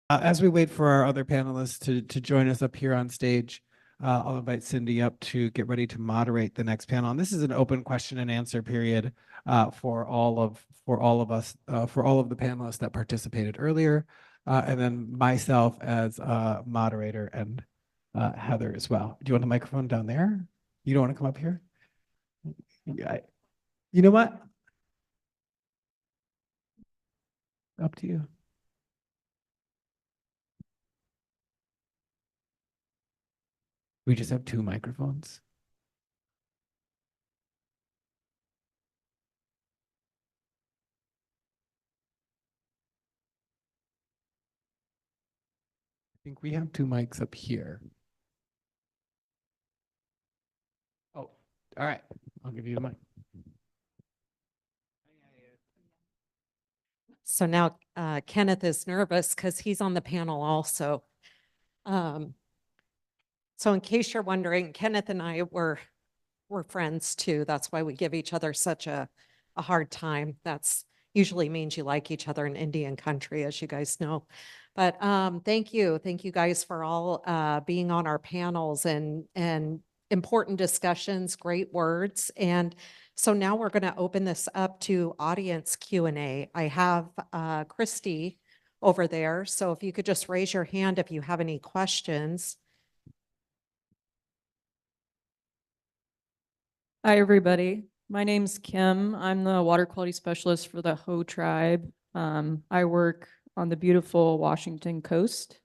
As we wait for our other panelists to join us up here on stage, I'll invite Cindy up to get ready to moderate the next panel. And this is an open question and answer period for all of us, for all of the panelists that participated earlier, and then myself as moderator and Heather as well. Do you want the microphone down there? You don't want to come up here? You know what? Up to you. We just have two microphones. I think we have two mics up here. Oh, all right. I'll give you the mic. So now Kenneth is nervous because he's on the panel also. So in case you're wondering, Kenneth and I were friends too. That's why we give each other such a hard time. That's usually means you like each other in Indian country, as you guys know. But thank you guys for all being on our panels and important discussions, great words. And so now we're going to open this up to audience Q&A. I have Christy over there. So if you could just raise your hand if you have any questions. Hi, everybody. My name's Kim. I'm the water quality specialist for the Ho tribe. I work on the beautiful Washington coast.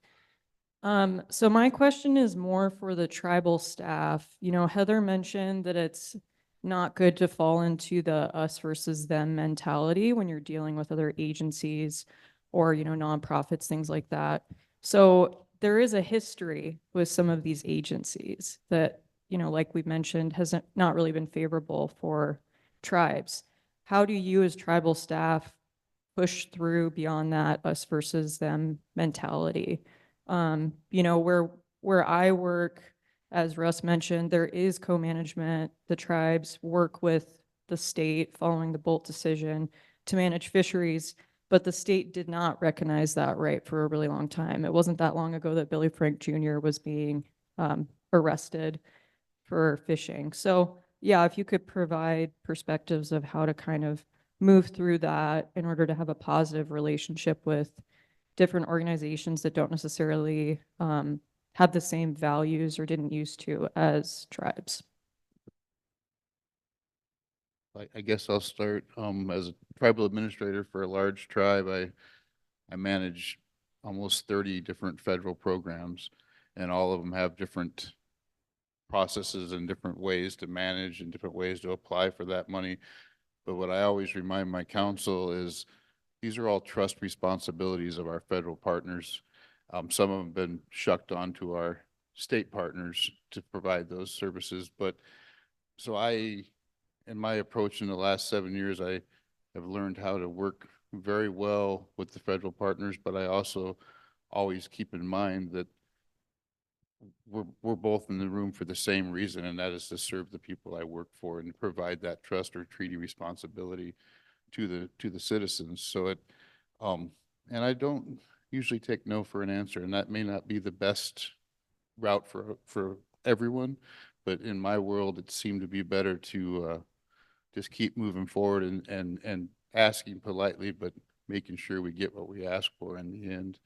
So my question is more for the tribal staff. You know, Heather mentioned that it's not good to fall into the us versus them mentality when you're dealing with other agencies or, you know, nonprofits, things like that. So there is a history with some of these agencies that, you know, like we mentioned, hasn't not really been favorable for tribes. How do you as tribal staff push through beyond that us versus them mentality? You know, where I work, as Russ mentioned, there is co-management. The tribes work with the state following the Bolt decision to manage fisheries, but the state did not recognize that right for a really long time. It wasn't that long ago that Billy Frank Jr. was being arrested for fishing. So yeah, if you could provide perspectives of how to kind of move through that in order to have a positive relationship with different organizations that don't necessarily have the same values or didn't used to as tribes. I guess I'll start as a tribal administrator for a large tribe. I manage almost 30 different federal programs, and all of them have different processes and different ways to manage and different ways to apply for that money. But what I always remind my council is these are all trust responsibilities of our federal partners. Some of them have been shucked onto our state partners to provide those services. But so in my approach in the last 7 years, I have learned how to work very well with the federal partners, but I also always keep in mind that we're both in the room for the same reason, and that is to serve the people I work for and provide that trust or treaty responsibility to the citizens. So and I don't usually take no for an answer, and that may not be the best route for everyone, but in my world, it seemed to be better to just keep moving forward and asking politely, but making sure we get what we ask for in the end.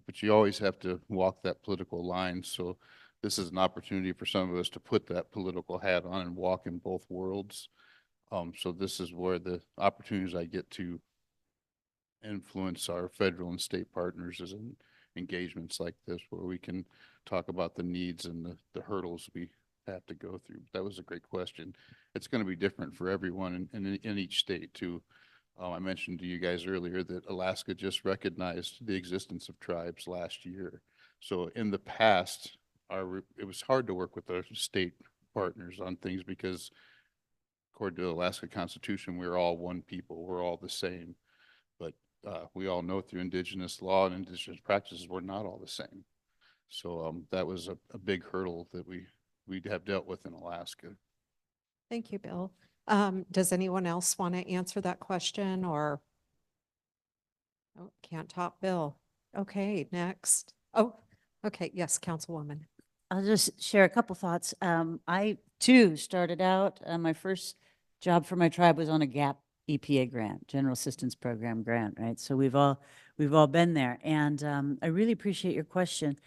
But you always have to walk that political line. So this is an opportunity for some of us to put that political hat on and walk in both worlds. So this is where the opportunities I get to influence our federal and state partners is in engagements like this, where we can talk about the needs and the hurdles we have to go through. That was a great question. It's going to be different for everyone in each state too. I mentioned to you guys earlier that Alaska just recognized the existence of tribes last year. So in the past, it was hard to work with our state partners on things because according to the Alaska Constitution, we're all one people. We're all the same. But we all know through indigenous law and indigenous practices, we're not all the same. So that was a big hurdle that we have dealt with in Alaska. Thank you, Bill. Does anyone else want to answer that question or? Oh, can't top Bill. Okay, next. Oh, okay, yes, Councilwoman. I'll just share a couple thoughts. I too started out, my first job for my tribe was on a GAP EPA grant, General Assistance Program grant, right? So we've all been there. And I really appreciate your question.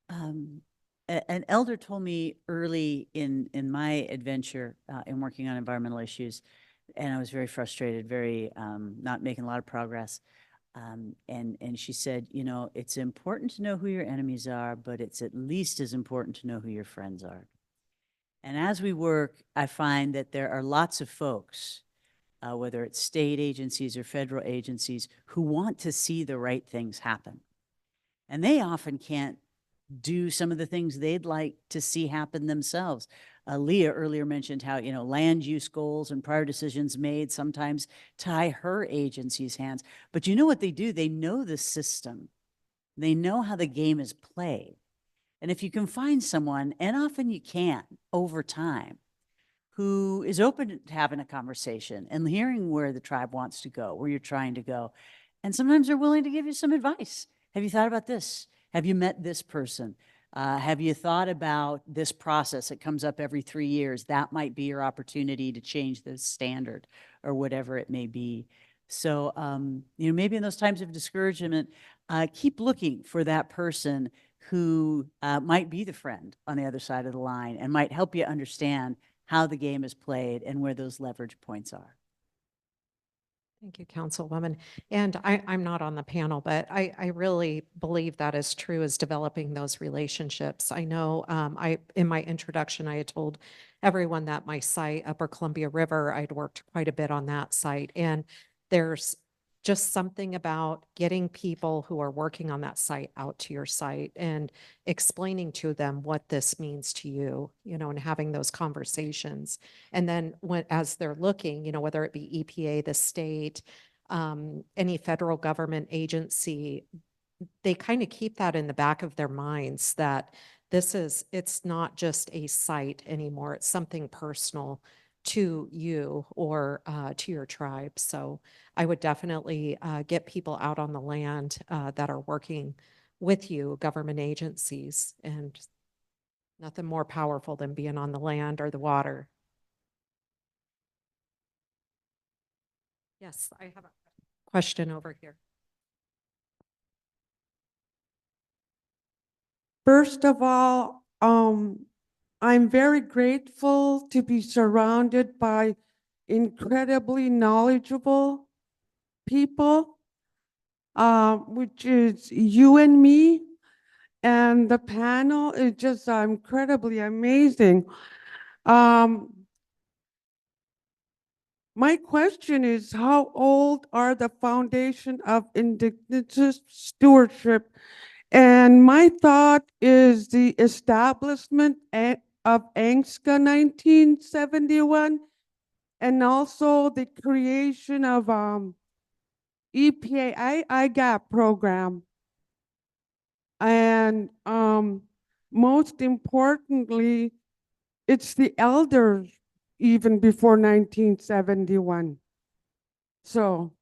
An elder told me early in my adventure in working on environmental issues, and I was very frustrated, very not making a lot of progress. And she said, you know, it's important to know who your enemies are, but it's at least as important to know who your friends are. And as we work, I find that there are lots of folks, whether it's state agencies or federal agencies, who want to see the right things happen. And they often can't do some of the things they'd like to see happen themselves. Leah earlier mentioned how, you know, land use goals and prior decisions made sometimes tie her agency's hands. But you know what they do? They know the system. They know how the game is played. And if you can find someone, and often you can over time, who is open to having a conversation and hearing where the tribe wants to go, where you're trying to go, and sometimes they're willing to give you some advice. Have you thought about this? Have you met this person? Have you thought about this process that comes up every 3 years? That might be your opportunity to change the standard or whatever it may be. So, you know, maybe in those times of discouragement, keep looking for that person who might be the friend on the other side of the line and might help you understand how the game is played and where those leverage points are. Thank you, Councilwoman. And I'm not on the panel, but I really believe that is true, is developing those relationships. I know in my introduction, I had told everyone that my site, Upper Columbia River, I'd worked quite a bit on that site. And there's just something about getting people who are working on that site out to your site and explaining to them what this means to you, you know, and having those conversations. And then as they're looking, you know, whether it be EPA, the state, any federal government agency, they kind of keep that in the back of their minds that it's not just a site anymore. It's something personal to you or to your tribe. So I would definitely get people out on the land that are working with you, government agencies, and nothing more powerful than being on the land or the water. Yes, I have a question over here. First of all, I'm very grateful to be surrounded by incredibly knowledgeable people, which is you and me. And the panel is just incredibly amazing. My question is, how old are the foundation of indigenous stewardship? And my thought is the establishment of ANGSCA 1971, and also the creation of EPA IGAP program. And most importantly, it's the elders even before 1971. So,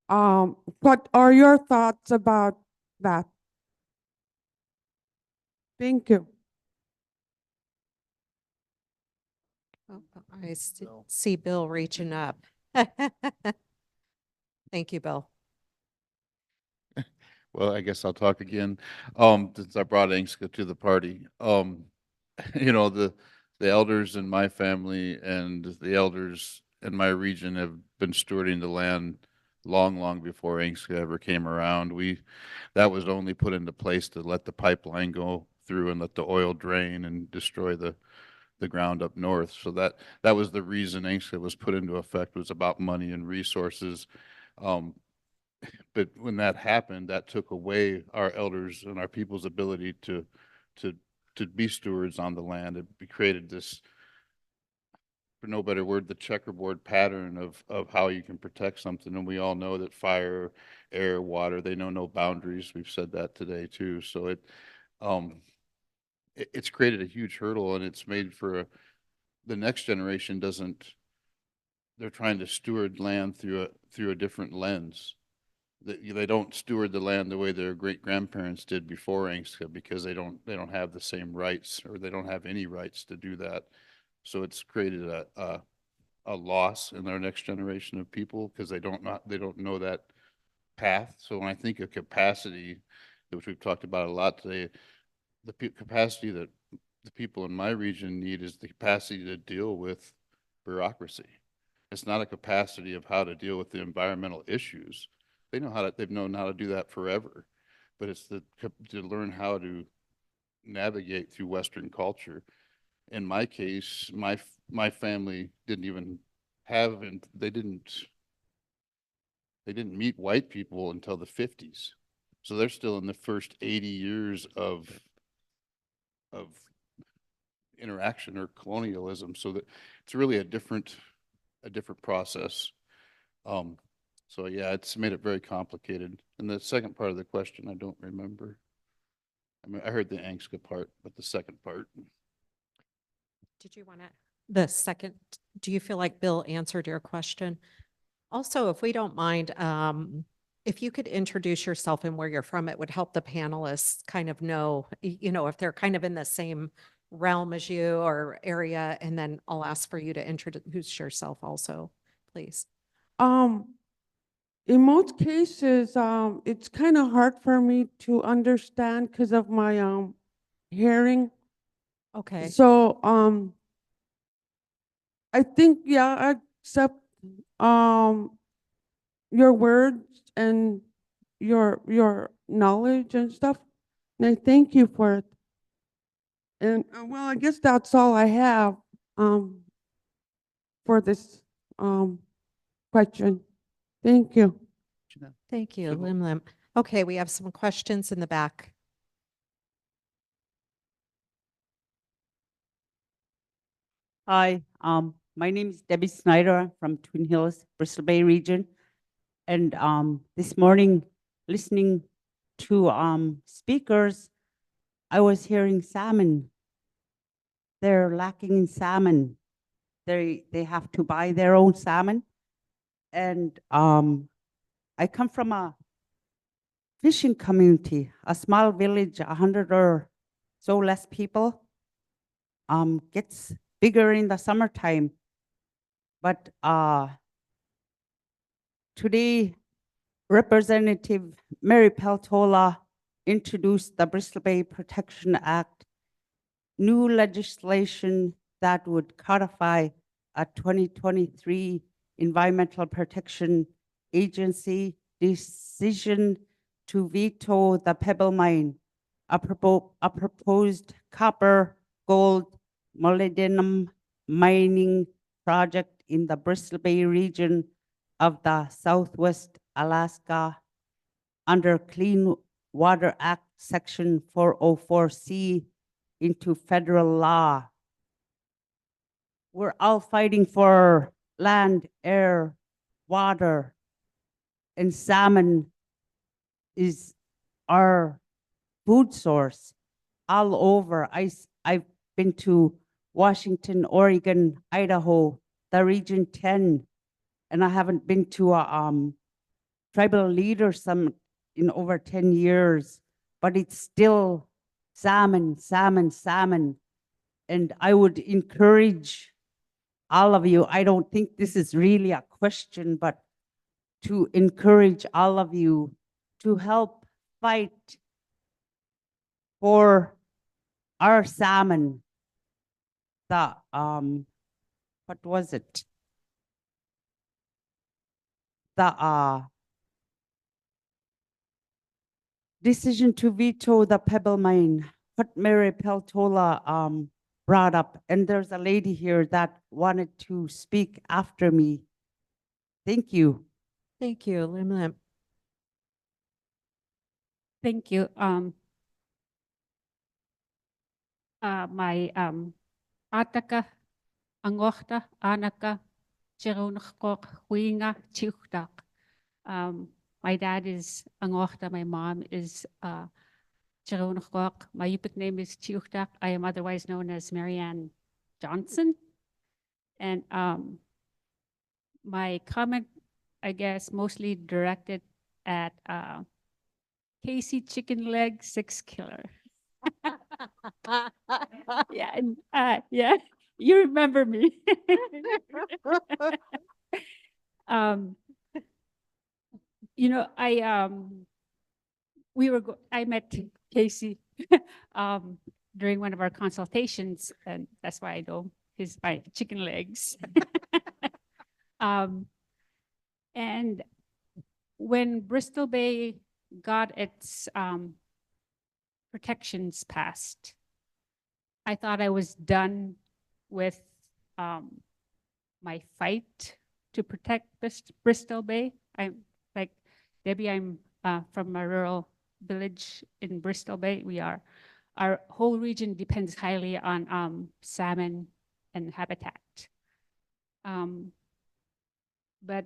what are your thoughts about that? Thank you. Oh, I see Bill reaching up. Thank you, Bill. Well, I guess I'll talk again, since I brought Angska to the party. You know, the elders in my family and the elders in my region have been stewarding the land long before Angska ever came around. That was only put into place to let the pipeline go through and let the oil drain and destroy the ground up north. So that was the reason Angska was put into effect, was about money and resources. But when that happened, that took away our elders and our people's ability to be stewards on the land. It created this, for no better word, the checkerboard pattern of how you can protect something. And we all know that fire, air, water, they know no boundaries. We've said that today too. So it's created a huge hurdle, and it's made for the next generation they're trying to steward land through a different lens. they don't steward the land the way their great grandparents did before ANCSA, because they don't have the same rights, or they don't have any rights to do that. So it's created a loss in our next generation of people, because they don't know that path. So when I think of capacity, which we've talked about a lot today, the capacity that the people in my region need is the capacity to deal with bureaucracy. It's not a capacity of how to deal with the environmental issues. They've known how to do that forever, but it's to learn how to navigate through Western culture. In my case, my family didn't even have, and they didn't meet white people until the 50s. So they're still in the first 80 years of interaction or colonialism. So that it's really a different process. So yeah, it's made it very complicated. And the second part of the question, I don't remember. I mean, I heard the ANCSA part, but the second part. Did you want to, the second, do you feel like Bill answered your question? Also, if we don't mind, if you could introduce yourself and where you're from, it would help the panelists kind of know, if they're kind of in the same realm as you or area, and then I'll ask for you to introduce yourself also, please. In most cases, it's kind of hard for me to understand because of my hearing. Okay. So, I think, yeah, I accept your words and your knowledge and stuff. And I thank you for it. And well, I guess that's all I have for this question. Thank you. Thank you, So- Lim Lim. Okay, we have some questions in the back. Hi, my name is Debbie Snyder from Twin Hills, Bristol Bay region. And this morning, listening to speakers, I was hearing salmon. They're lacking in salmon. They have to buy their own salmon. And I come from a fishing community, a small village, 100 or so less people. Gets bigger in the summertime. But today, Representative Mary Peltola introduced the Bristol Bay Protection Act, new legislation that would codify a 2023 Environmental Protection Agency decision to veto the Pebble Mine, a proposed copper, gold, molybdenum mining project in the Bristol Bay region of the Southwest Alaska under Clean Water Act Section 404C into federal law. We're all fighting for land, air, water, and salmon is our food source all over. I've been to Washington, Oregon, Idaho, the Region 10, and I haven't been to a tribal leader summit in over 10 years, but it's still salmon, salmon, salmon. And I would encourage all of you, I don't think this is really a question, but to encourage all of you to help fight for our salmon. The, what was it? The decision to veto the Pebble Mine, what Mary Peltola brought up. And there's a lady here that wanted to speak after me. Thank you. Thank you, Lim Lim. Thank you. My ataka, angorta, anaka, chironakok, huinga, chiutak. My dad is angorta, my mom is chironakok. My Yupik name is Chiutak. I am otherwise known as Marianne Johnson. And my comment, I guess, mostly directed at Casey Chicken Leg 6 Killer. Yeah, and, yeah, you remember me. um, you know, I met Casey during one of our consultations, and that's why I know my chicken legs. And when Bristol Bay got its protections passed, I thought I was done with my fight to protect Bristol Bay. I'm like Debbie, I'm from a rural village in Bristol Bay. Our whole region depends highly on salmon and habitat. But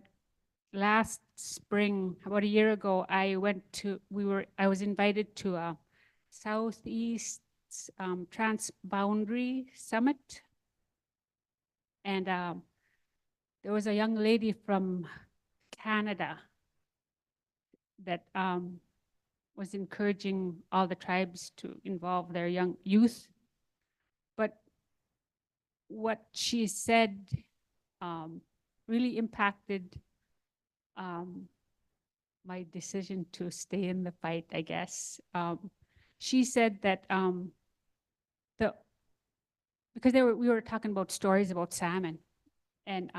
last spring, about a year ago, I was invited to a Southeast Transboundary Summit. And there was a young lady from Canada that was encouraging all the tribes to involve their young youth. But what she said really impacted my decision to stay in the fight, I guess. She said that because we were talking about stories about salmon and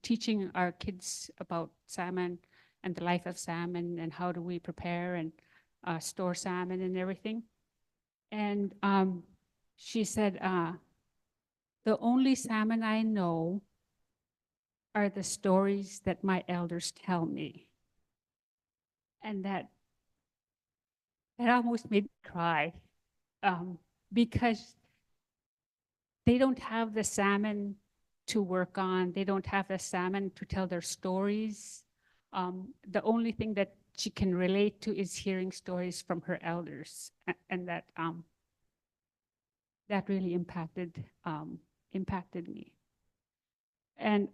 teaching our kids about salmon and the life of salmon and how do we prepare and store salmon and everything. And she said, the only salmon I know are the stories that my elders tell me. And that almost made me cry because they don't have the salmon to work on. They don't have the salmon to tell their stories. The only thing that she can relate to is hearing stories from her elders, and that really impacted me. And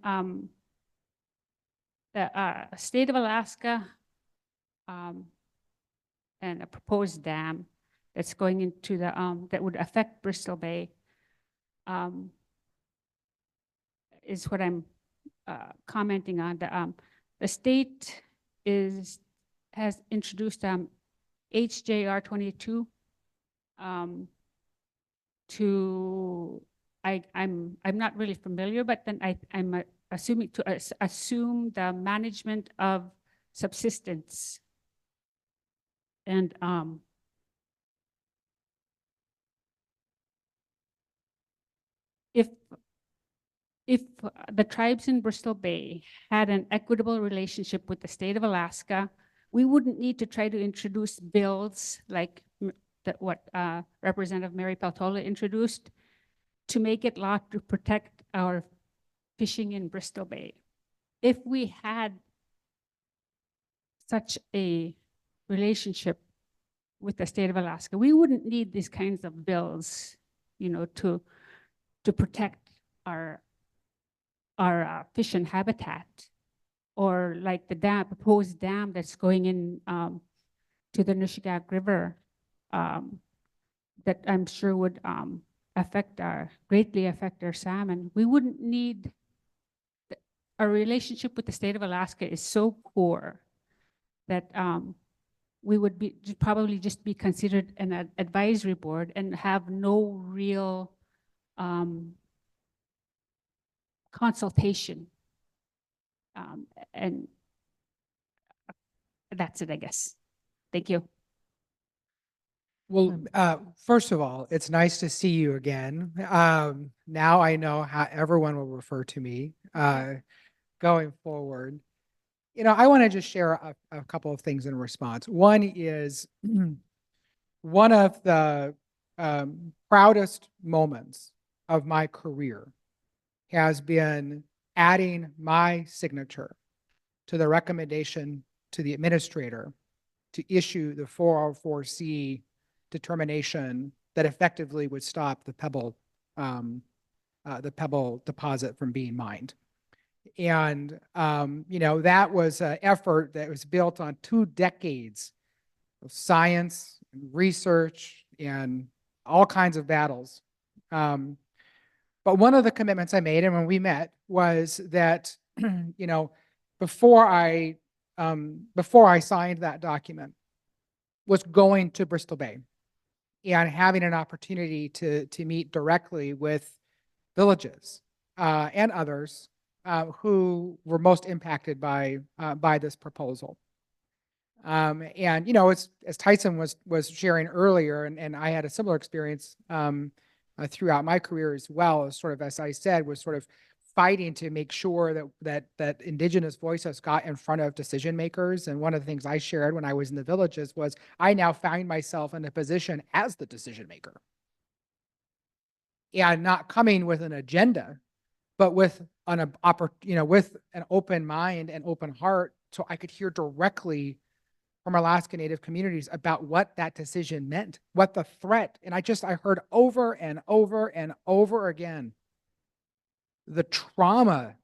the state of Alaska and a proposed dam that's going into the that would affect Bristol Bay is what I'm commenting on. The state has introduced HJR 22 to I'm not really familiar, but then I'm assuming to assume the management of subsistence. And if the tribes in Bristol Bay had an equitable relationship with the state of Alaska, we wouldn't need to try to introduce bills like what Representative Mary Peltola introduced to make it law to protect our fishing in Bristol Bay. If we had such a relationship with the state of Alaska, we wouldn't need these kinds of bills, you know, to protect our fish and habitat, or like the proposed dam that's going in to the Nushagak River that I'm sure would greatly affect our salmon. We wouldn't need, our relationship with the state of Alaska is so poor that we would probably just be considered an advisory board and have no real consultation. And that's it, I guess. Thank you. Well, first of all, it's nice to see you again. Now I know how everyone will refer to me going forward. You know, I want to just share a couple of things in response. One is one of the proudest moments of my career has been adding my signature to the recommendation to the administrator to issue the 404C determination that effectively would stop the pebble deposit from being mined. And, you know, that was an effort that was built on 2 decades of science and research and all kinds of battles. But one of the commitments I made, and when we met, was that, you know, before I signed that document, was going to Bristol Bay and having an opportunity to meet directly with villages and others who were most impacted by this proposal. And you know, as Tyson was sharing earlier, and I had a similar experience throughout my career as well, sort of as I said, was sort of fighting to make sure that Indigenous voices got in front of decision makers. And one of the things I shared when I was in the villages was I now find myself in a position as the decision maker, and not coming with an agenda, but with with an open mind and open heart, so I could hear directly from Alaska Native communities about what that decision meant, what the threat. And I heard over and over and over again the trauma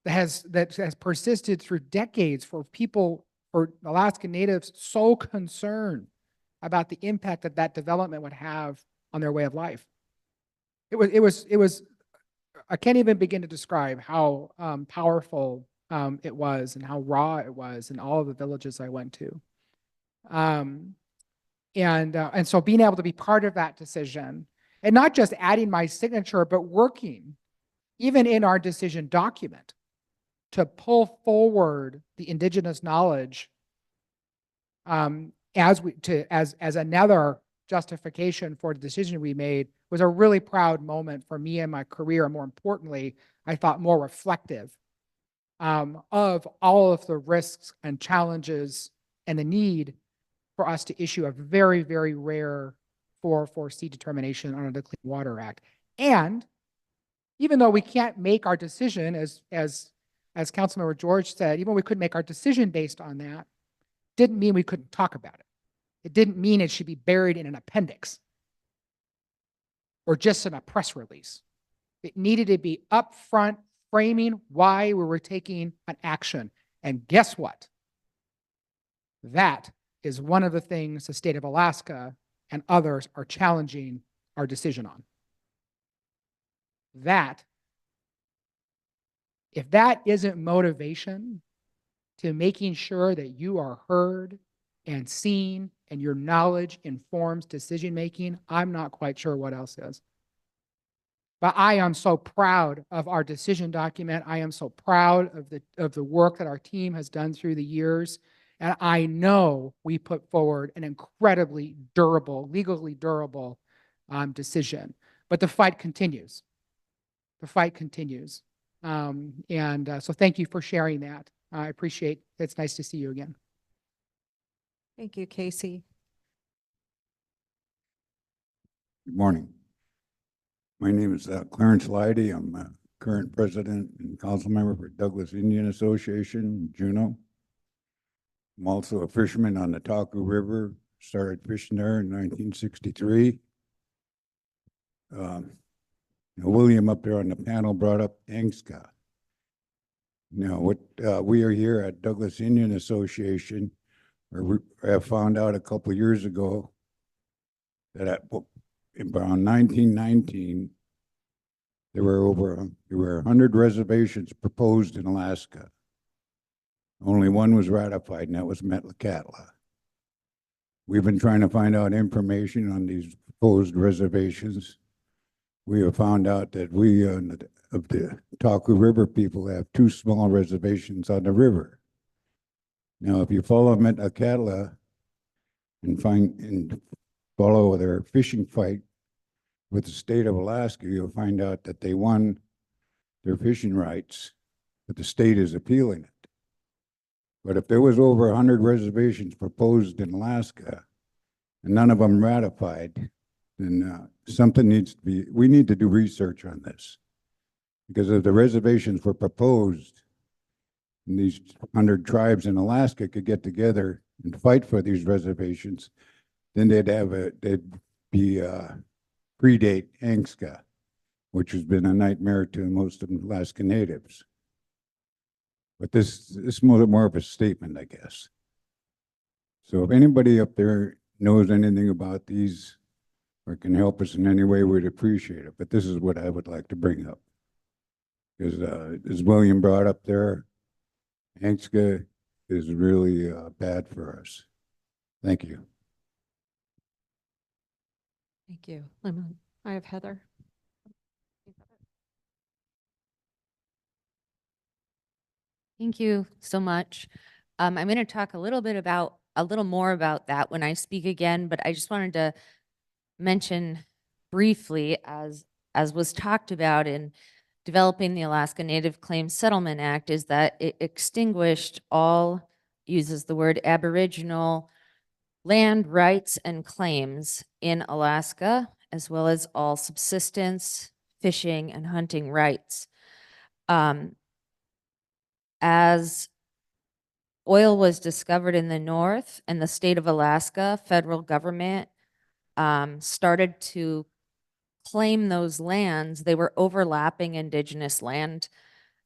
that has persisted through decades for people, for Alaska Natives, so concerned about the impact that development would have on their way of life. It was I can't even begin to describe how powerful it was, and how raw it was in all of the villages I went to. And so being able to be part of that decision, and not just adding my signature, but working even in our decision document to pull forward the Indigenous knowledge as another justification for the decision we made, was a really proud moment for me in my career. And more importantly, I thought more reflective of all of the risks and challenges and the need for us to issue a very, very rare 404C determination under the Clean Water Act. And even though we can't make our decision, as Councilmember George said, even though we couldn't make our decision based on that, didn't mean we couldn't talk about it. It didn't mean it should be buried in an appendix or just in a press release. It needed to be upfront, framing why we were taking an action. And guess what? That is one of the things the state of Alaska and others are challenging our decision on. That, if that isn't motivation to making sure that you are heard and seen and your knowledge informs decision making, I'm not quite sure what else is. But I am so proud of our decision document. I am so proud of the work that our team has done through the years. And I know we put forward an incredibly durable, legally durable decision. But the fight continues. The fight continues. So thank you for sharing that. I appreciate it. It's nice to see you again. Thank you, Casey. Good morning. My name is Clarence Leidy. I'm a current president and council member for Douglas Indian Association, Juneau. I'm also a fisherman on the Taku River. Started fishing there in 1963. William up there on the panel brought up Angska. Now, what we are here at Douglas Indian Association, where we have found out a couple of years ago that around 1919, there were 100 reservations proposed in Alaska. Only one was ratified, and that was Metlakatla. We've been trying to find out information on these proposed reservations. We have found out that we, of the Taku River people, have 2 small reservations on the river. Now, if you follow Metlakatla and follow their fishing fight with the state of Alaska, you'll find out that they won their fishing rights, but the state is appealing it. But if there was over 100 reservations proposed in Alaska and none of them ratified, then something needs to be, we need to do research on this. Because if the reservations were proposed and these 100 tribes in Alaska could get together and fight for these reservations, then they'd be predate Angska, which has been a nightmare to most of the Alaska Natives. But this is more of a statement, I guess. So if anybody up there knows anything about these or can help us in any way, we'd appreciate it. But this is what I would like to bring up. Because as William brought up there, ANCSA is really bad for us. Thank you. Thank you. I have Heather. Thank you so much. I'm going to talk a little more about that when I speak again, but I just wanted to mention briefly, as was talked about in developing the Alaska Native Claims Settlement Act, is that it extinguished all, uses the word Aboriginal land rights and claims in Alaska, as well as all subsistence, fishing, and hunting rights. As oil was discovered in the north and the state of Alaska, federal government started to claim those lands. They were overlapping indigenous land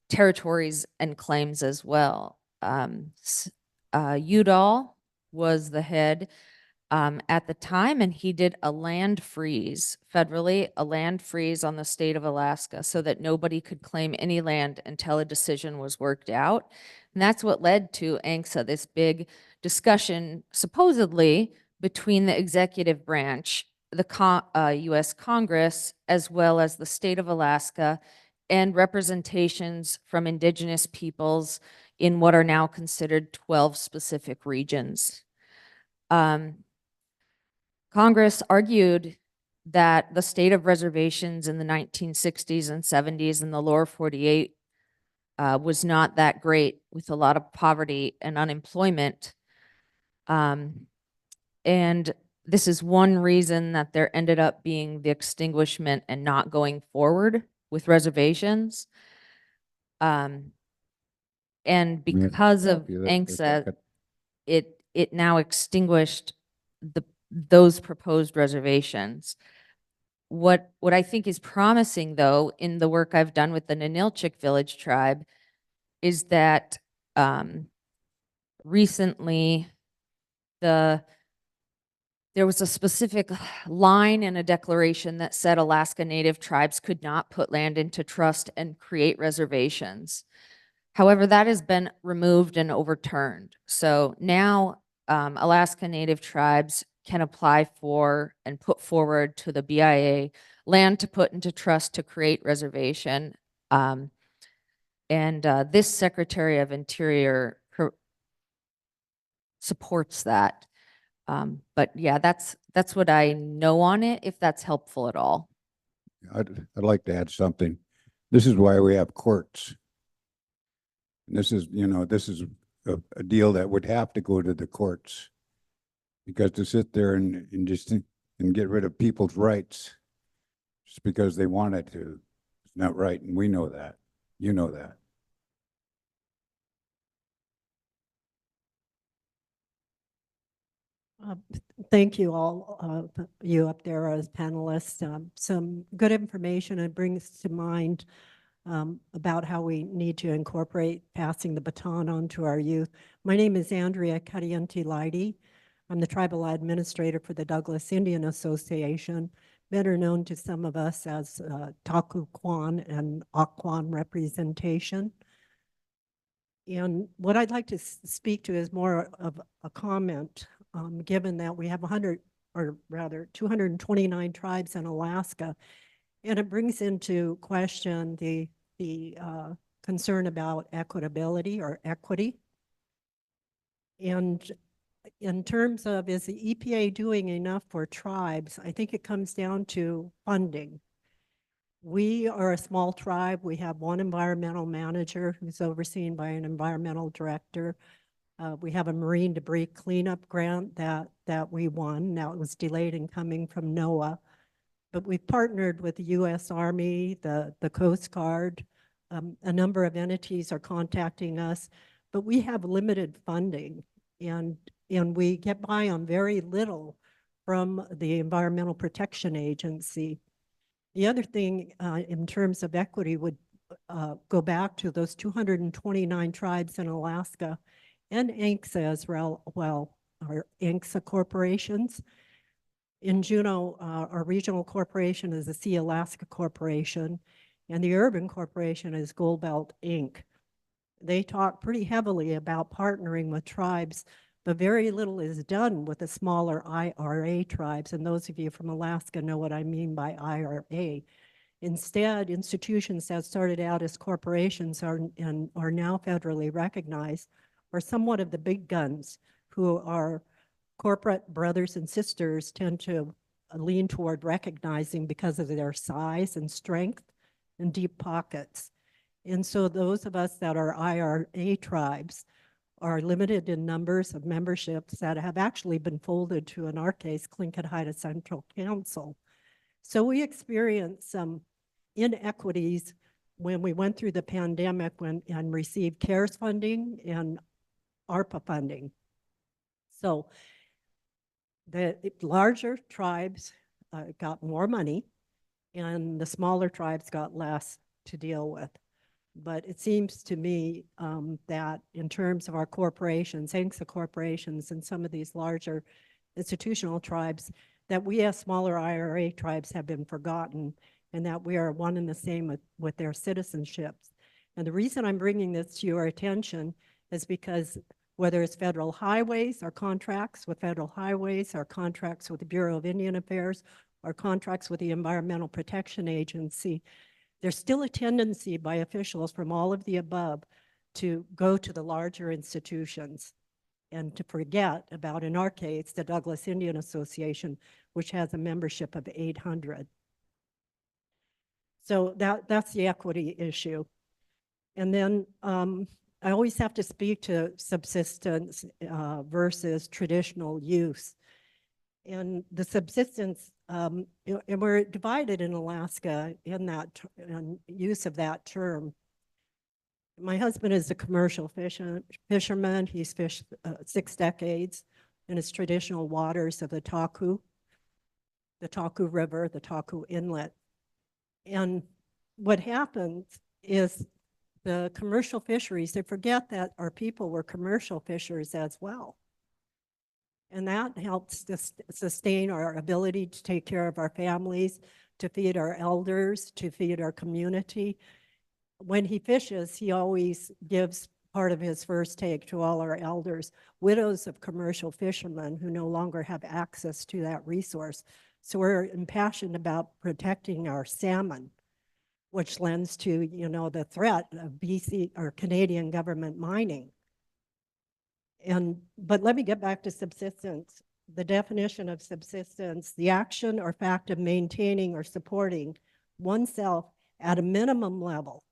territories and claims as well. Udall was the head at the time, and he did a land freeze, federally, a land freeze on the state of Alaska so that nobody could claim any land until a decision was worked out. And that's what led to ANCSA, this big discussion, supposedly, between the executive branch, the US Congress, as well as the state of Alaska, and representations from indigenous peoples in what are now considered 12 specific regions. Congress argued that the state of reservations in the 1960s and 70s in the lower 48 was not that great, with a lot of poverty and unemployment. And this is one reason that there ended up being the extinguishment and not going forward with reservations. And because of ANCSA, it now extinguished those proposed reservations. What I think is promising, though, in the work I've done with the Ninilchik Village tribe, is that recently there was a specific line in a declaration that said Alaska Native tribes could not put land into trust and create reservations. However, that has been removed and overturned. So now Alaska Native tribes can apply for and put forward to the BIA land to put into trust to create reservation. This Secretary of Interior supports that. But yeah, that's what I know on it, if that's helpful at all. I'd like to add something. This is why we have courts. And this is, this is a deal that would have to go to the courts. Because to sit there and get rid of people's rights just because they wanted to, it's not right. And we know that. You know that. Thank you all, you up there as panelists. Some good information. It brings to mind about how we need to incorporate passing the baton on to our youth. My name is Andrea Karianti-Leidy. I'm the tribal administrator for the Douglas Indian Association, better known to some of us as Taku Kwan and Akwan representation. And what I'd like to speak to is more of a comment, given that we have 229 tribes in Alaska, and it brings into question the concern about equitability or equity. And in terms of, is the EPA doing enough for tribes? I think it comes down to funding. We are a small tribe. We have one environmental manager who's overseen by an environmental director. We have a marine debris cleanup grant that we won. Now it was delayed in coming from NOAA, but we've partnered with the U.S. Army, the Coast Guard. A number of entities are contacting us, but we have limited funding, and we get by on very little from the Environmental Protection Agency. The other thing in terms of equity would go back to those 229 tribes in Alaska and ANCSA as well, our ANCSA corporations. In Juneau, our regional corporation is the Sea Alaska Corporation, and the urban corporation is Gold Belt Inc. They talk pretty heavily about partnering with tribes, but very little is done with the smaller IRA tribes. And those of you from Alaska know what I mean by IRA. Instead, institutions that started out as corporations are now federally recognized are somewhat of the big guns who are corporate brothers and sisters tend to lean toward recognizing because of their size and strength and deep pockets. And so those of us that are IRA tribes are limited in numbers of memberships that have actually been folded to, in our case, Tlingit Haida Central Council. So we experienced some inequities when we went through the pandemic and received CARES funding and ARPA funding. So the larger tribes got more money and the smaller tribes got less to deal with. But it seems to me that in terms of our corporations, ANCSA corporations and some of these larger institutional tribes, that we as smaller IRA tribes have been forgotten and that we are one and the same with their citizenships. And the reason I'm bringing this to your attention is because whether it's federal highways or contracts with federal highways or contracts with the Bureau of Indian Affairs or contracts with the Environmental Protection Agency, there's still a tendency by officials from all of the above to go to the larger institutions and to forget about, in our case, the Douglas Indian Association, which has a membership of 800. So that's the equity issue. And then I always have to speak to subsistence versus traditional use. And the subsistence, and we're divided in Alaska in that use of that term. My husband is a commercial fisherman. He's fished 6 decades in his traditional waters of the Taku River, the Taku Inlet. And what happens is the commercial fisheries, they forget that our people were commercial fishers as well. And that helps to sustain our ability to take care of our families, to feed our elders, to feed our community. When he fishes, he always gives part of his first take to all our elders, widows of commercial fishermen who no longer have access to that resource. So we're impassioned about protecting our salmon, which lends to, you know, the threat of BC or Canadian government mining. But let me get back to subsistence. The definition of subsistence, the action or fact of maintaining or supporting oneself at a minimum level,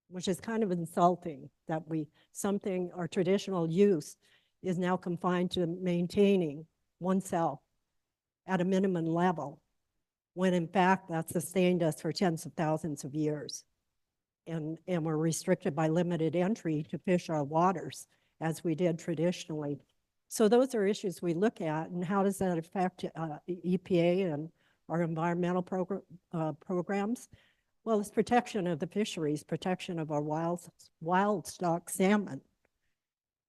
which is kind of insulting that our traditional use is now confined to maintaining oneself at a minimum level, when in fact that sustained us for tens of thousands of years. And we're restricted by limited entry to fish our waters as we did traditionally. So those are issues we look at, and how does that affect EPA and our environmental programs? Well, it's protection of the fisheries, protection of our wild stock salmon.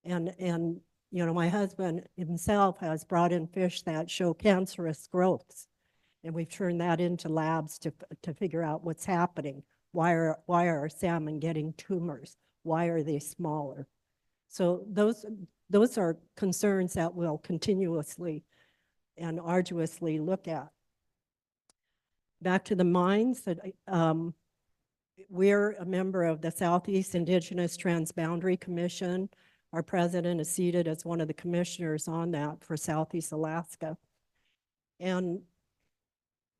And you know, my husband himself has brought in fish that show cancerous growths, and we've turned that into labs to figure out what's happening. Why are our salmon getting tumors? Why are they smaller? So those are concerns that we'll continuously and arduously look at. Back to the mines, that we're a member of the Southeast Indigenous Transboundary Commission. Our president is seated as one of the commissioners on that for Southeast Alaska. And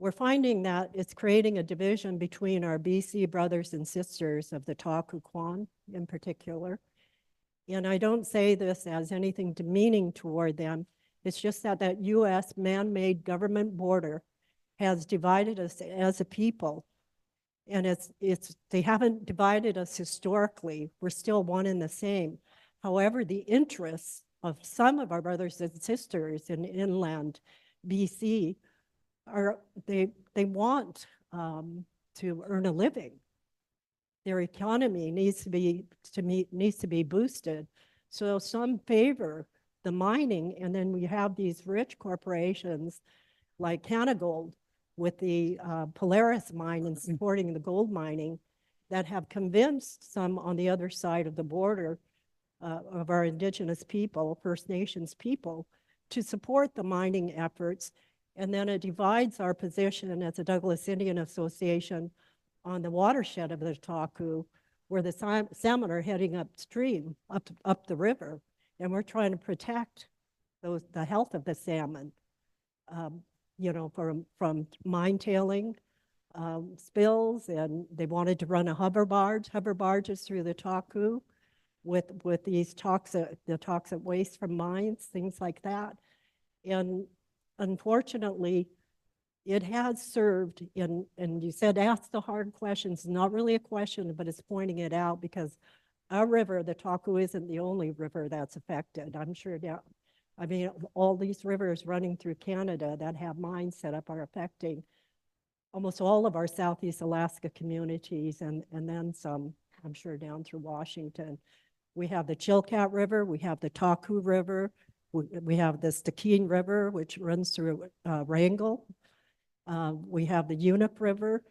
we're finding that it's creating a division between our BC brothers and sisters of the Taku Kwan in particular. And I don't say this as anything demeaning toward them. It's just that US man-made government border has divided us as a people. And they haven't divided us historically. We're still one and the same. However, the interests of some of our brothers and sisters in inland BC they want to earn a living. their economy needs to be boosted. So some favor the mining, and then we have these rich corporations like Canagold with the Polaris mine and supporting the gold mining that have convinced some on the other side of the border of our indigenous people, First Nations people, to support the mining efforts. And then it divides our position as a Douglas Indian Association on the watershed of the Taku, where the salmon are heading upstream, up the river. And we're trying to protect the health of the salmon, you know, from mine tailing, spills, and they wanted to run a hover barges through the Taku with these the toxic waste from mines, things like that. And unfortunately, it has served and you said ask the hard questions, not really a question, but it's pointing it out, because our river, the Taku, isn't the only river that's affected. I'm sure now, I mean, all these rivers running through Canada that have mines set up are affecting almost all of our Southeast Alaska communities, and then some, I'm sure, down through Washington. We have the Chilkat River, we have the Taku River, we have the Stikine River, which runs through Wrangell. We have the Unic River.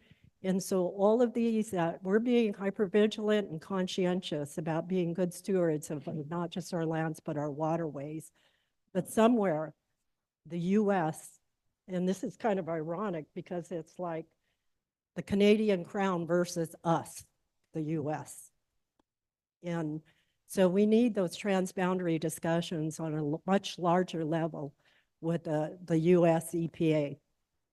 And so all of these, we're being hypervigilant and conscientious about being good stewards of not just our lands, but our waterways. But somewhere, the US, and this is kind of ironic because it's like the Canadian crown versus us, the US. And so we need those transboundary discussions on a much larger level with the US EPA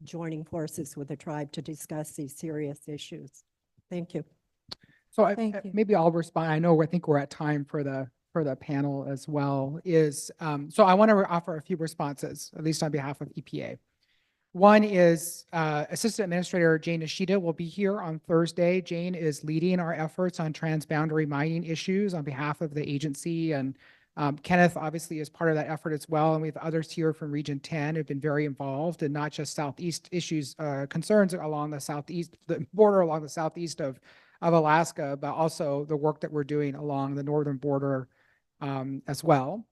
joining forces with the tribe to discuss these serious issues. Thank you. So Thank you. maybe I'll respond. I think we're at time for the panel as well. So I want to offer a few responses, at least on behalf of EPA. One is Assistant Administrator Jane Nishida will be here on Thursday. Jane is leading our efforts on transboundary mining issues on behalf of the agency, and Kenneth obviously is part of that effort as well. And we have others here from Region 10 who've been very involved in not just Southeast issues, concerns along the Southeast, the border along the Southeast of Alaska, but also the work that we're doing along the northern border as well.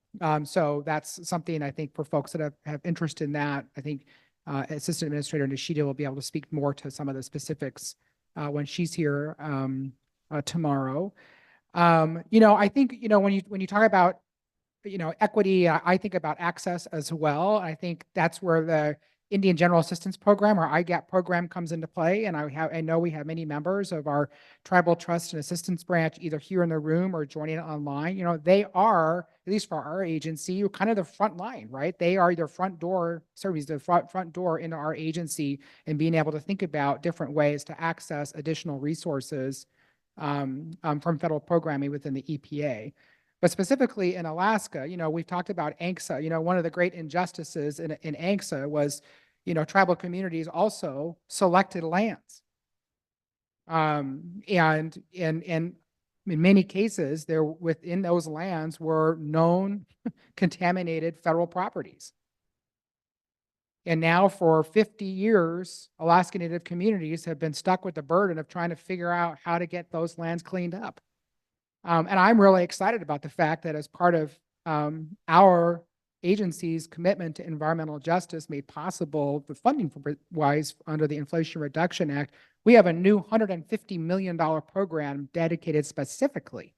So that's something I think for folks that have interest in that, I think Assistant Administrator Nishida will be able to speak more to some of the specifics when she's here tomorrow. I think, when you talk about, equity, I think about access as well. I think that's where the Indian General Assistance Program, or IGAP program, comes into play. And I know we have many members of our Tribal Trust and Assistance Branch either here in the room or joining online. They are, at least for our agency, kind of the front line, right? They are the front door into our agency, and being able to think about different ways to access additional resources from federal programming within the EPA. But specifically in Alaska, we've talked about ANCSA. One of the great injustices in ANCSA was, tribal communities also selected lands. And in many cases, there within those lands were known contaminated federal properties. And now for 50 years, Alaska Native communities have been stuck with the burden of trying to figure out how to get those lands cleaned up. And I'm really excited about the fact that as part of our agency's commitment to environmental justice made possible, the funding wise under the Inflation Reduction Act, we have a new $150 million program dedicated specifically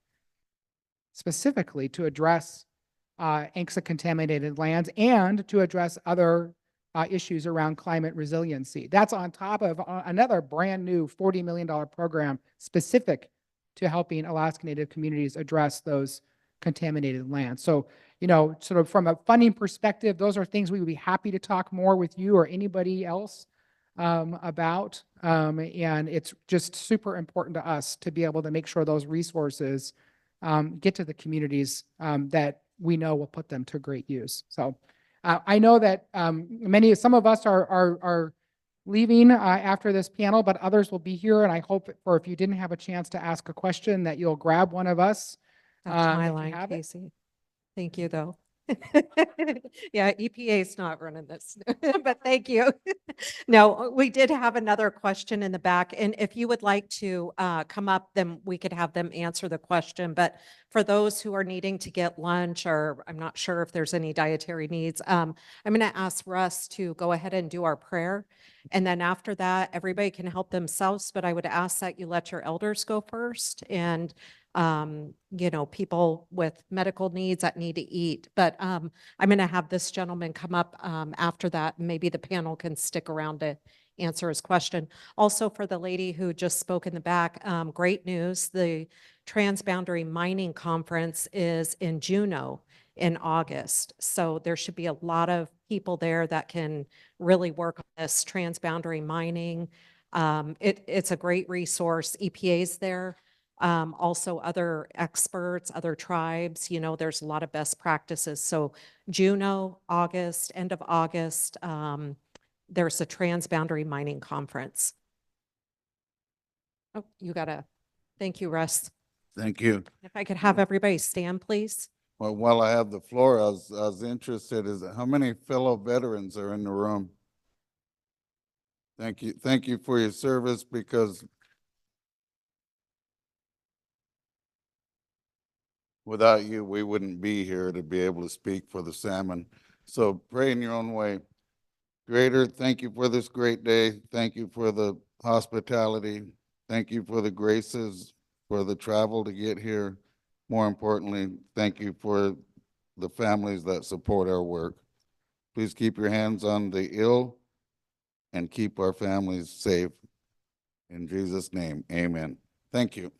to address ANCSA contaminated lands and to address other issues around climate resiliency. That's on top of another brand new $40 million program specific to helping Alaska Native communities address those contaminated lands. So, sort of from a funding perspective, those are things we would be happy to talk more with you or anybody else about. And it's just super important to us to be able to make sure those resources get to the communities that we know will put them to great use. So I know that some of us are leaving after this panel, but others will be here. And I hope if you didn't have a chance to ask a question, that you'll grab one of us. That's my if you line, have it. Casey. Thank you, though. Yeah, EPA is not running this, but thank you. No, we did have another question in the back, and if you would like to come up, then we could have them answer the question. But for those who are needing to get lunch, or I'm not sure if there's any dietary needs, I'm going to ask Russ to go ahead and do our prayer. And then after that, everybody can help themselves, but I would ask that you let your elders go first, and you know, people with medical needs that need to eat. But I'm going to have this gentleman come up after that. And maybe the panel can stick around to answer his question. Also, for the lady who just spoke in the back, great news. The Transboundary Mining Conference is in Juneau in August. So there should be a lot of people there that can really work on this transboundary mining. It's a great resource. EPA's there. Also other experts, other tribes, you know, there's a lot of best practices. So Juneau, August, end of August, there's a Transboundary Mining Conference. Oh, thank you, Russ. Thank you. If I could have everybody stand, please. Well, while I have the floor, I was interested, how many fellow veterans are in the room? Thank you. Thank you for your service, because without you, we wouldn't be here to be able to speak for the salmon. So pray in your own way. Creator, thank you for this great day. Thank you for the hospitality. Thank you for the graces, for the travel to get here. More importantly, thank you for the families that support our work. Please keep your hands on the ill and keep our families safe. In Jesus' name, amen. Thank you.